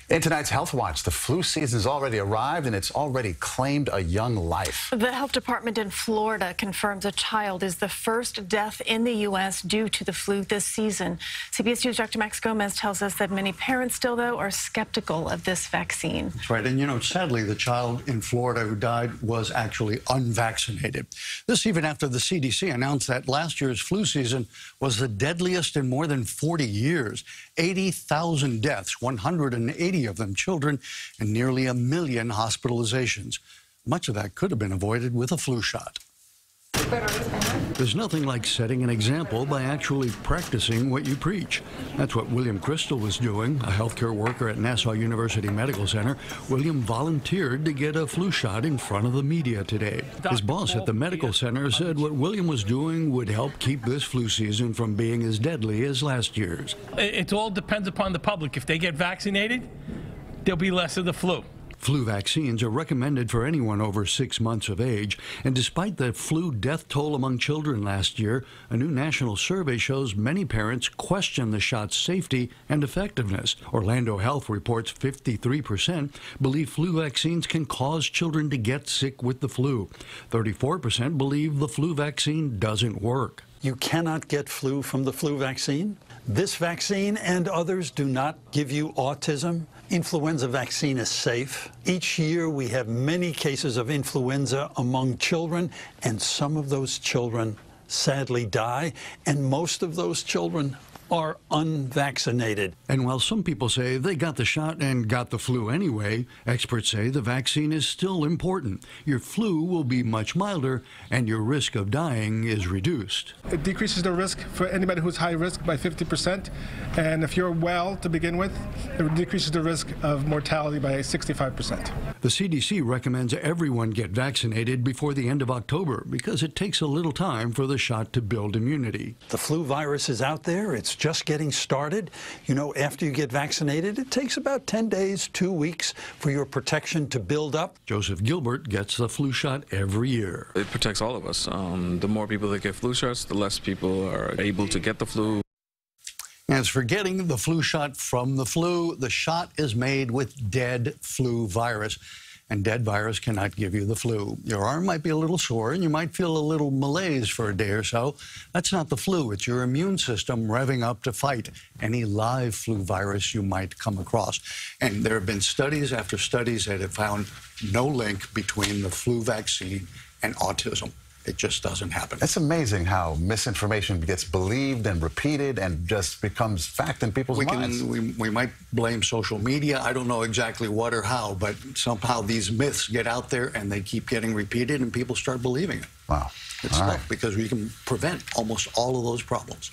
In tonight's Health Watch, the flu season's already arrived and it's already claimed a young life. The health department in Florida confirms a child is the first death in the U.S. due to the flu this season. CBS News' Dr. Max Gomez tells us that many parents still, though, are skeptical of this vaccine. That's right. And, sadly, the child in Florida who died was actually unvaccinated. This even after the CDC announced that last year's flu season was the deadliest in more than 40 years. 80,000 deaths, 180 of them children, and nearly 1 million hospitalizations. Much of that could have been avoided with a flu shot. There's nothing like setting an example by actually practicing what you preach. That's what William Crystal was doing, a healthcare worker at Nassau University Medical Center. William volunteered to get a flu shot in front of the media today. His boss at the medical center said what William was doing would help keep this flu season from being as deadly as last year's. It all depends upon the public. If they get vaccinated, there'll be less of the flu. Flu vaccines are recommended for anyone over 6 months of age, and despite the flu death toll among children last year, a new national survey shows many parents question the shot's safety and effectiveness. Orlando Health reports 53% believe flu vaccines can cause children to get sick with the flu. 34% believe the flu vaccine doesn't work. You cannot get flu from the flu vaccine. This vaccine and others do not give you autism. Influenza vaccine is safe. Each year we have many cases of influenza among children, and some of those children sadly die, and most of those children are unvaccinated. And while some people say they got the shot and got the flu anyway, experts say the vaccine is still important. Your flu will be much milder and your risk of dying is reduced. It decreases the risk for anybody who's high risk by 50%. And if you're well to begin with, it decreases the risk of mortality by 65%. The CDC recommends everyone get vaccinated before the end of October because it takes a little time for the shot to build immunity. The flu virus is out there. It's just getting started. After you get vaccinated, it takes about 10 days, 2 weeks for your protection to build up. Joseph Gilbert gets the flu shot every year. It protects all of us. The more people that get flu shots, the less people are able to get the flu. As for getting the flu shot from the flu, the shot is made with dead flu virus. And dead virus cannot give you the flu. Your arm might be a little sore and you might feel a little malaise for a day or so. That's not the flu. It's your immune system revving up to fight any live flu virus you might come across. And there have been studies after studies that have found no link between the flu vaccine and autism. It just doesn't happen. It's amazing how misinformation gets believed and repeated and just becomes fact in people's minds. We might blame social media. I don't know exactly what or how, but somehow these myths get out there and they keep getting repeated and people start believing it. Wow. It's tough because we can prevent almost all of those problems.